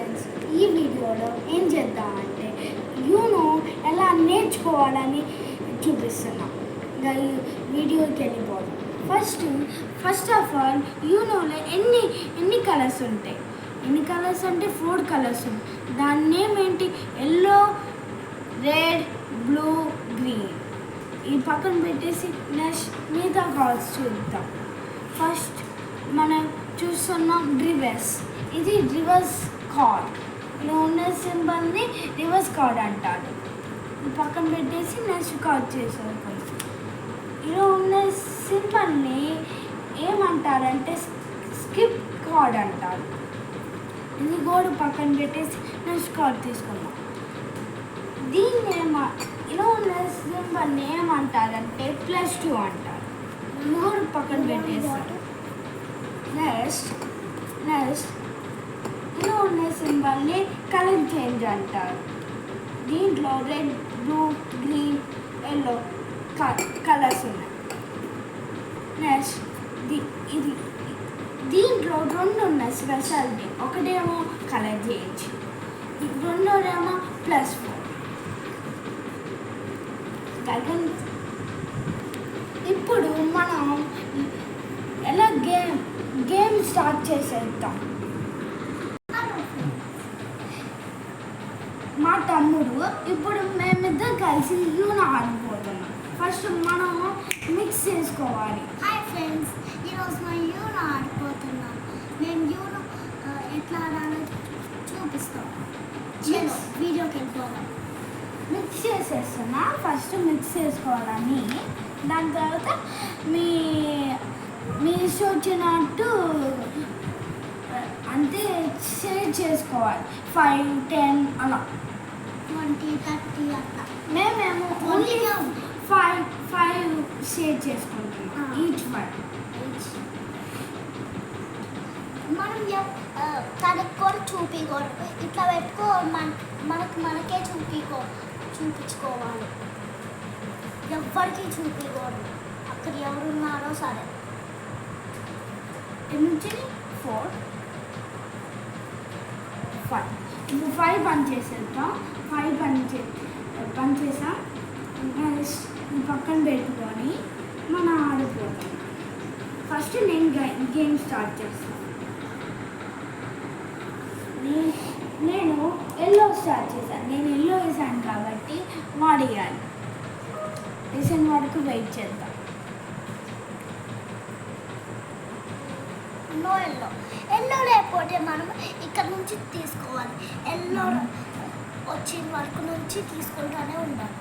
Friends, ఈ వీడియోలో ఏం చేద్దామంటే యూనో ఎలా నేర్చుకోవాలని చూపిస్తున్నాం. ఇంకా ఈ వీడియోకి వెళ్ళిపోదాం. ఫస్ట్ ఆఫ్ ఆల్ యూనోలో ఎన్ని కలర్స్ ఉంటాయి? ఎన్ని కలర్స్ అంటే 4 కలర్స్ ఉంటాయి. దాని నేమ్ ఏంటి? Yellow, red, blue, green. ఈ పక్కన పెట్టేసి నెక్స్ట్ మిగతా కలర్స్ చూద్దాం. ఫస్ట్ మనం చూస్తున్నాం రివర్స్. ఇది రివర్స్ కార్డ్. ఇలా ఉన్న సింబల్ని రివర్స్ కార్డ్ అంటారు. పక్కన పెట్టేసి నెక్స్ట్ కార్డ్ చేసుకోవాలి. ఇలా ఉన్న సింబల్ని ఏమంటారంటే స్కిప్ కార్డ్ అంటారు. ఇది కూడా పక్కన పెట్టేసి నెక్స్ట్ కార్డ్ తీసుకున్నాం. దీన్ని ఇలా ఉన్న సింబల్ని ఏమంటారంటే +2 అంటారు. ఇది కూడా పక్కన పెట్టేస్తారు. నెక్స్ట్ ఇలా ఉన్న సింబల్ని కలర్ చేంజ్ అంటారు. దీంట్లో red, blue, green, yellow colours ఉన్నాయి. నెక్స్ట్ ఇది దీంట్లో 2 ఉన్నాయి స్పెషాలిటీ. ఒకటేమో కలర్ చేంజ్, రెండోదేమో +4. ఇప్పుడు మనం ఎలా గేమ్ స్టార్ట్ చేసేద్దాం. మా తమ్ముడు ఇప్పుడు మేమిద్దరం కలిసి యూనో ఆడిపోతున్నాం. ఫస్ట్ మనం మిక్స్ చేసుకోవాలి. హాయ్ ఫ్రెండ్స్, ఈరోజు మేము యూనో ఆడిపోతున్నాం. మేము యూనో ఎట్లా ఆడాలో చూపిస్తాం. చలో వీడియోకి వెళ్ళిపోదాం. మిక్స్ చేసేస్తున్నా. ఫస్ట్ మిక్స్ చేసుకోవాలని, దాని తర్వాత మీ ఇష్టం వచ్చినట్టు అంటే షేర్ చేసుకోవాలి. 5, 10 అలా 20, 30 అట్లా. మేమేమో ఓన్లీ 5 షేర్ చేసుకుంటున్నాం. ఈచ్ 5. మనం తనకు కూడా చూపించకూడదు. ఇట్లా పెట్టుకో, మనకే చూపించుకోవాలి. ఎవ్వరికి చూపించకూడదు. అక్కడ ఎవరున్నారో సరే. నుంచి 4, 5. ఇప్పుడు 5 పని చేసేద్దాం. 5 పని చేసాం. పక్కన పెట్టుకొని మనం ఆడిపోతాం. ఫస్ట్ నేను గేమ్ స్టార్ట్ చేస్తాను. నేను ఎల్లో స్టార్ట్ చేశాను. నేను ఎల్లో వేసాను కాబట్టి వాడేయాలి. వేసిన వరకు వెయిట్ చేద్దాం. ఎల్లో లేకపోతే మనం ఇక్కడ నుంచి తీసుకోవాలి. ఎల్లో వచ్చిన వరకు నుంచి తీసుకుంటూనే ఉండాలి.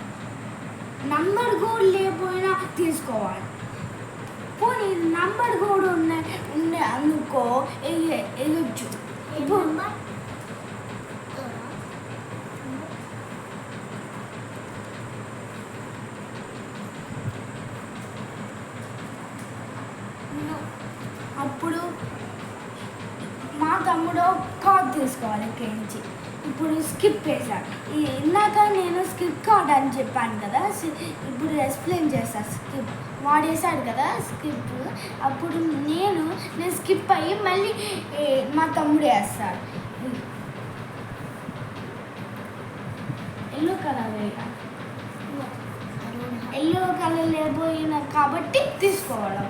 నంబర్ కూడా లేకపోయినా తీసుకోవాలి. పోనీ నంబర్ కూడా ఉండే అనుకో వేయచ్చు. ఇప్పుడు అప్పుడు మా తమ్ముడు కార్డ్ తీసుకోవాలి ఇక్కడి నుంచి. ఇప్పుడు స్కిప్ వేసాడు. ఇందాక నేను స్కిప్ కార్డ్ అని చెప్పాను కదా, ఇప్పుడు ఎక్స్ప్లెయిన్ చేస్తాను. స్కిప్ వాడేసాడు కదా స్కిప్. అప్పుడు నేను స్కిప్ అయ్యి మళ్ళీ మా తమ్ముడు వేస్తాడు. ఎల్లో కలర్ వేయాలి. ఎల్లో కలర్ లేకపోయినా కాబట్టి తీసుకోవాలి.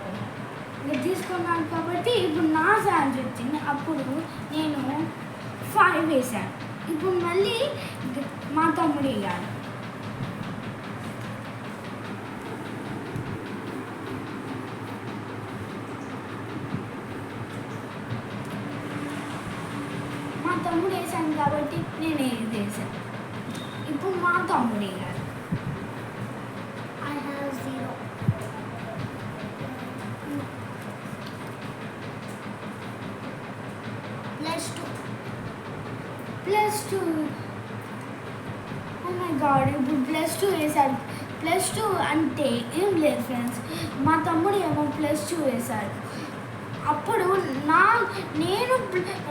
ఇంకా తీసుకున్నాను కాబట్టి ఇప్పుడు నా ఛాన్స్ వచ్చింది. అప్పుడు నేను 5 వేసాను. ఇప్పుడు మళ్ళీ మా తమ్ముడు వేయాలి. మా తమ్ముడు వేసాను కాబట్టి నేను ఇది వేసాను. ఇప్పుడు మా తమ్ముడు వేయాలి. I have 0. +2. Oh my god, ఇప్పుడు +2 వేసాడు. +2 అంటే ఏం లేదు ఫ్రెండ్స్, మా తమ్ముడు ఏమో +2 వేశాడు. అప్పుడు నేను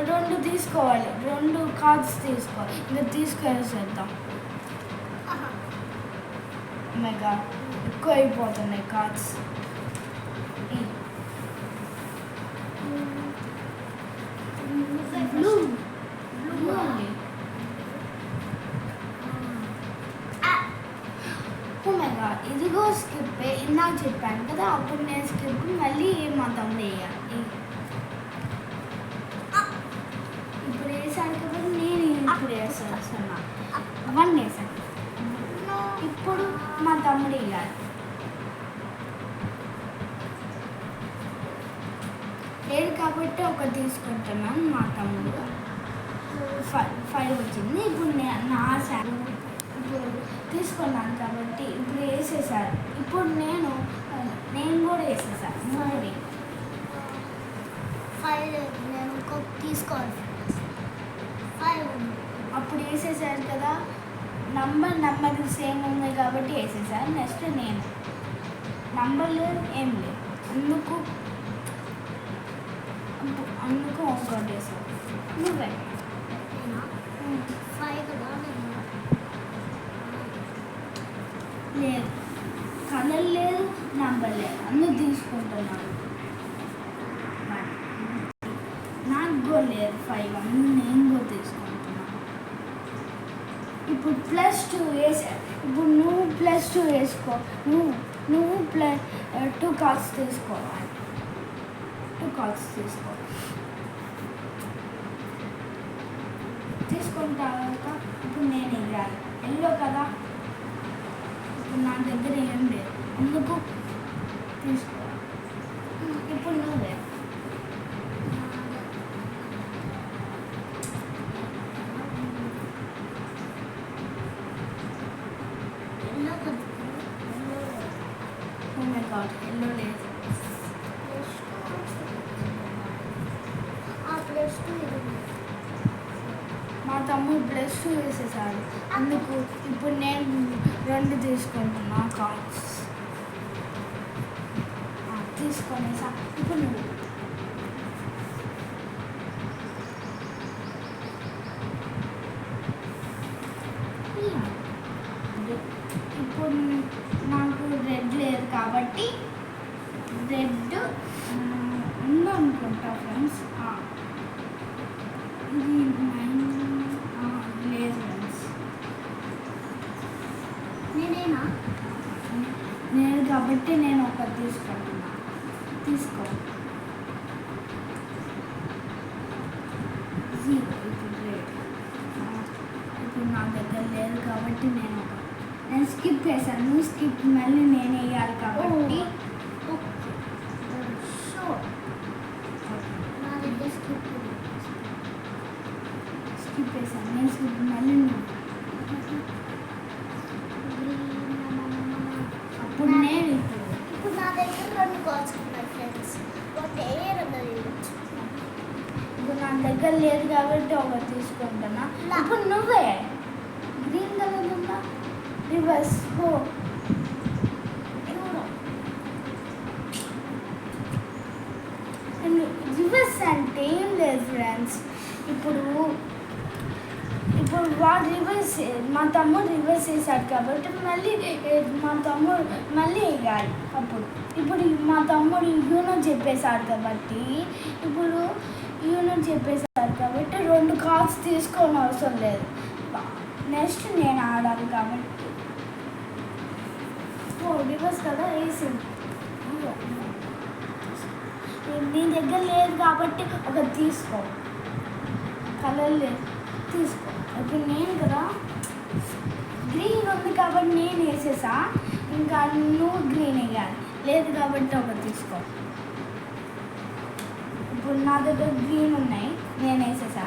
2 తీసుకోవాలి. 2 కార్డ్స్ తీసుకోవాలి. ఇంకా తీసుకొచ్చేద్దాం. ఓ మై గాడ్, ఎక్కువ అయిపోతున్నాయి కార్డ్స్. బ్లూ. ఇదిగో స్కిప్ ఇందాక చెప్పాను కదా, అప్పుడు నేను స్కిప్ మళ్ళీ మా తమ్ముడు వేయాలి. ఇప్పుడు వేసాను కాబట్టి నేను ఇప్పుడు వేసేస్తున్నా. 1 వేసాను, ఇప్పుడు మా తమ్ముడు వేయాలి. లేదు కాబట్టి ఒకటి తీసుకుంటున్నాను, మా తమ్ముడు 5 వచ్చింది. ఇప్పుడు నా శారీ ఇప్పుడు తీసుకున్నాను కాబట్టి ఇప్పుడు వేసేసారు. ఇప్పుడు నేను కూడా వేసేసాను. 5 నేను తీసుకోవాలి. 5 అప్పుడు వేసేసారు కదా, నంబర్ సేమ్ ఉంది కాబట్టి వేసేసారు. నెక్స్ట్ నేను నంబర్లు ఏం లేవు, అందుకు ఇంకోటి వేసాను. నువ్వే 5 కదా లేదు, కలర్ లేదు, నంబర్ లేదు, అందుకు తీసుకుంటున్నాను. నాకు కూడా లేదు 5, అన్నీ నేను కూడా తీసుకుంటున్నాను. ఇప్పుడు +2 వేసా. ఇప్పుడు నువ్వు +2 వేసుకో. నువ్వు 2 కార్డ్స్ తీసుకోవాలి. 2 కార్డ్స్ తీసుకో. తీసుకున్న తర్వాత ఇప్పుడు నేను వేయాలి. ఎల్లో కదా, ఇప్పుడు నా దగ్గర ఏం లేదు, అందుకు తీసుకోవాలి. ఇప్పుడు నువ్వే ఎల్లో లేదు. మా తమ్ముడు +2 వేసేసాడు, అందుకు ఇప్పుడు నేను 2 తీసుకుంటున్నా కార్డ్స్. తీసుకొనేసా. ఇప్పుడు నువ్వు ఇప్పుడు నాకు రెడ్ లేదు కాబట్టి రెడ్ ఉందనుకుంటా ఫ్రెండ్స్. ఇది 9 లేదు ఫ్రెండ్స్. నేను కాబట్టి నేను ఒకటి తీసుకుంటున్నా. తీసుకో. 0 ఇప్పుడు రెడ్. ఇప్పుడు నా దగ్గర లేదు కాబట్టి నేను స్కిప్ వేసాను. నువ్వు స్కిప్ మళ్ళీ నేను వేయాలి కాబట్టి స్కిప్ వేసాను. నేను స్కిప్ మళ్ళీ అప్పుడు నేను ఇప్పుడు నా దగ్గర 2 కార్డ్స్ ఉన్నాయి ఫ్రెండ్స్. ఒకటి ఇప్పుడు నా దగ్గర లేదు కాబట్టి ఒకటి తీసుకుంటున్నా. ఇప్పుడు నువ్వే గ్రీన్ కలర్ ఉందా, రివర్స్ రివర్స్ అంటే ఏం లేదు ఫ్రెండ్స్. ఇప్పుడు వాడు రివర్స్, మా తమ్ముడు రివర్స్ వేసాడు కాబట్టి మళ్ళీ మా తమ్ముడు మళ్ళీ వేయాలి. ఇప్పుడు మా తమ్ముడు యూనో చెప్పేశాడు కాబట్టి 2 కార్డ్స్ తీసుకోని అవసరం లేదు. నెక్స్ట్ నేను ఆడాలి కాబట్టి రివర్స్ కదా వేసింది. నీ దగ్గర లేదు కాబట్టి ఒకటి తీసుకో. కలర్ లేదు, తీసుకో. ఇప్పుడు నేను కదా గ్రీన్ ఉంది కాబట్టి నేను వేసేసా, ఇంకా నువ్వు గ్రీన్ వేయాలి. లేదు కాబట్టి ఒకటి తీసుకో. ఇప్పుడు నా దగ్గర గ్రీన్ ఉన్నాయి, నేను వేసేసా.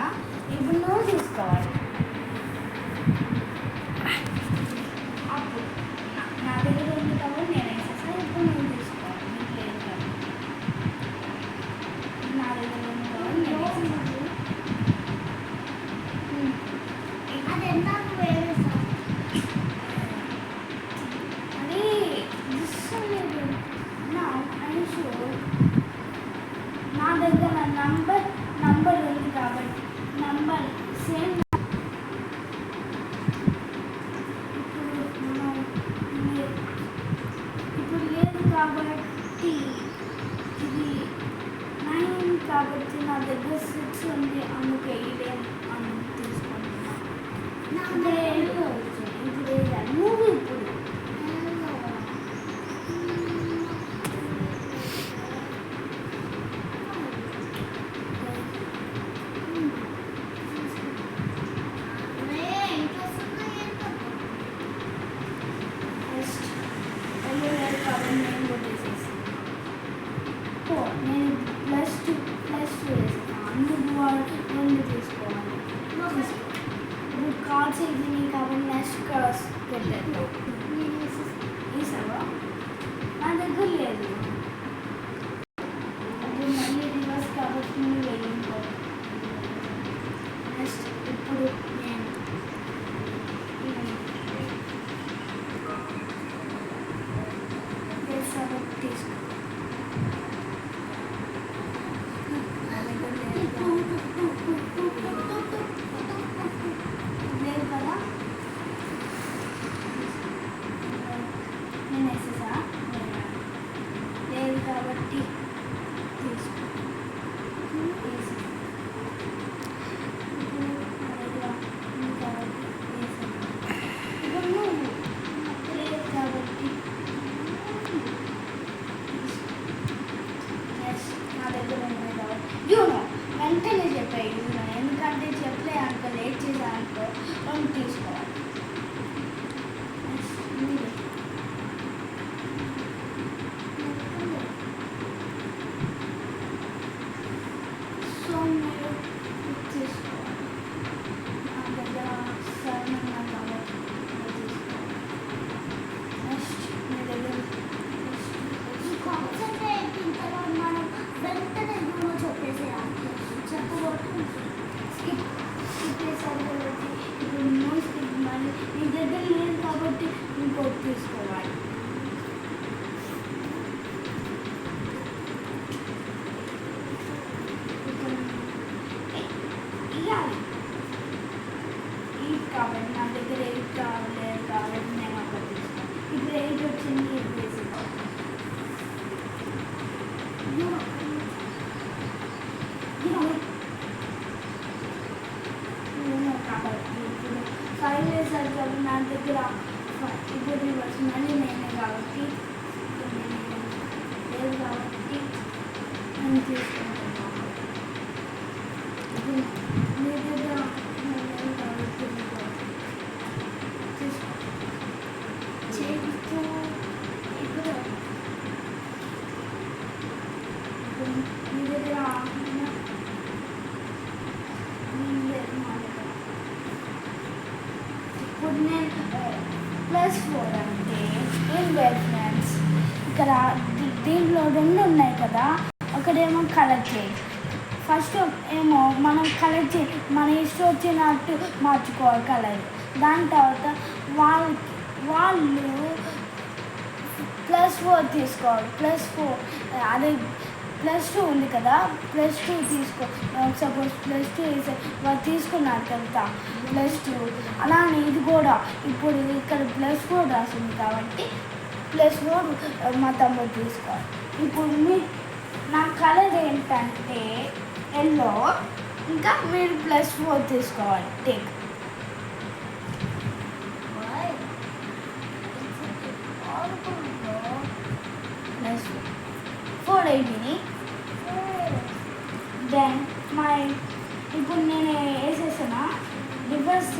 ఇప్పుడు నువ్వు తీసుకోవాలి. అప్పుడు నా దగ్గర ఉంది కాబట్టి నేను వేసేసా. ఇప్పుడు నువ్వు తీసుకోవాలి. నీకు లేదు కాబట్టి నా దగ్గర ఉంది కాబట్టి నేను వేసేసా. అది ఎంత వేరేసా అది లేదు. నా దగ్గర నంబర్ ఉంది కాబట్టి నంబర్ సేమ్. ఇప్పుడు లేదు కాబట్టి ఇది 9 కాబట్టి నా దగ్గర 6 ఉంది, అందుకే ఇదే తీసుకుంటున్నా. ఇప్పుడు నువ్వు ఇప్పుడు అయిపోయినాయి కాబట్టి నెక్స్ట్ కలర్స్ పెట్టేద్దాం. వేసావా? నా దగ్గర లేదు. అప్పుడు మళ్ళీ రివర్స్ కాబట్టి నువ్వు వేయించుకో. నెక్స్ట్ ఇప్పుడు నేను వేసావా తీసుకో. నా దగ్గర లేదు. లేదు కదా? నేను వేసేసా? లేదు కాబట్టి తీసుకో. వేసి ఇప్పుడు నా దగ్గర ఉంది కాబట్టి వేసాను. ఇప్పుడు నువ్వు లేదు కాబట్టి ఎస్ నా దగ్గర ఉన్నాయి కాబట్టి యూనో వెంటనే చెప్పాయి యూనో. ఎందుకంటే చెప్పలే అనుకో, లేట్ చేసా అనుకో, రెండు తీసుకోవాలి. నెక్స్ట్ మీరు సో మీరు తీసుకోవాలి. నా దగ్గర సెవెన్ ఉన్నాయి కాబట్టి తీసుకోవాలి. నెక్స్ట్ మీ దగ్గర ఈ కాన్సన్ట్రేట్ ఇంతలో మనం వెంటనే యూనో చెప్పేసేయాలి. చెప్పబోతు స్కిప్ చేసారు కాబట్టి ఇప్పుడు నో స్కిప్. మళ్ళీ నీ దగ్గర లేదు కాబట్టి ఇంకోటి తీసుకోవాలి. ఇవ్వాలి ఎయిట్ కాబట్టి నా దగ్గర ఎయిట్ కావాలి కాబట్టి నేను ఒకటి తీసుకోవాలి. ఇప్పుడు ఎయిట్ వచ్చింది, ఎయిట్ వేసుకోవాలి. కాబట్టి ఇప్పుడు ఫైవ్ వేసారు కాబట్టి నా దగ్గర ఇప్పుడు రివర్స్ మళ్ళీ నేనే కాబట్టి ఇప్పుడు నేను లేదు కాబట్టి నేను తీసుకుంటున్నాను. ఇప్పుడు మీ దగ్గర లేదు కాబట్టి తీసుకో. చేస్తూ ఇప్పుడు మీ దగ్గర ఇప్పుడు నేను +4 అంటే ఏం లేదు ఫ్రెండ్స్. ఇక్కడ దీంట్లో రెండు ఉన్నాయి కదా, ఒకటేమో కలర్ చేంజ్. ఫస్ట్ ఏమో మనం కలర్ చేంజ్ మన ఇష్టం వచ్చినట్టు మార్చుకోవాలి కలర్. దాని తర్వాత వాళ్ళు +4 తీసుకోవాలి. +4 అదే +2 ఉంది కదా, +2 తీసుకో. సపోజ్ +2 వేసే వాళ్ళు తీసుకున్నారు కదా +2. అలానే ఇది కూడా ఇప్పుడు ఇక్కడ +4 రాసింది కాబట్టి +4 మా తమ్ముడు తీసుకోవాలి. ఇప్పుడు నా కలర్ ఏంటంటే ఎల్లో, ఇంకా మీరు +4 తీసుకోవాలి. టేక్ +4 అయిపోయింది. దెన్ ఇప్పుడు నేను వేసేసాను, రివర్స్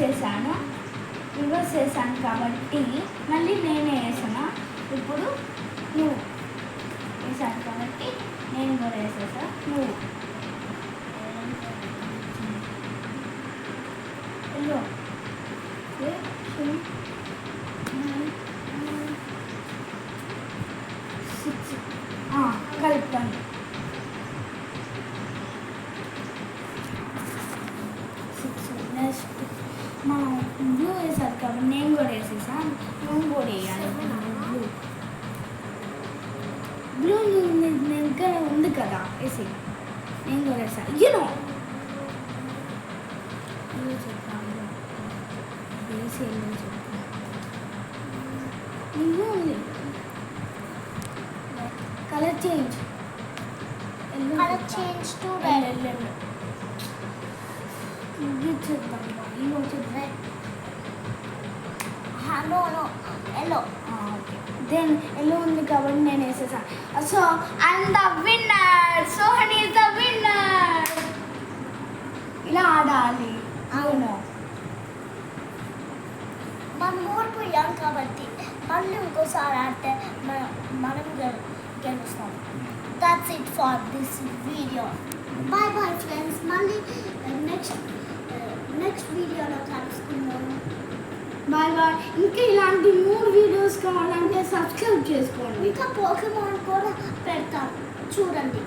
చేశాను కాబట్టి మళ్ళీ నేనే వేసాను. ఇప్పుడు నువ్వు వేసాను కాబట్టి నేను కూడా వేసేసా. నువ్వు ఎల్లో కలుపుతాను. 6 నెక్స్ట్ మనం బ్లూ వేసారు కాబట్టి నేను కూడా వేసేసా. నువ్వు కూడా వేయాలి. బ్లూ నేను ఇంకా ఉంది కదా వేసి నేను కూడా వేసాను. యూనో చెప్పాను వేసి చెప్పాను. నువ్వు ఉంది కలర్ చేంజ్ టు రెడ్. చూద్దాం. Red. No yellow. Okay then yellow ఉంది కాబట్టి నేను వేసేసాను. So I'm the winner. Sohan is the winner. ఇలా ఆడాలి. అవును మనం ఓడిపోయాం కాబట్టి మళ్ళీ ఇంకోసారి ఆడితే మనం గెలుస్తాం. That's it for this video. Bye bye friends. మళ్ళీ నెక్స్ట్ వీడియోలో కలుసుకుందాం. Bye bye. ఇంకా ఇలాంటి 3 వీడియోస్ కావాలంటే సబ్స్క్రైబ్ చేసుకోండి. ఇంకా పోకెమాన్ కూడా పెడతాం చూడండి.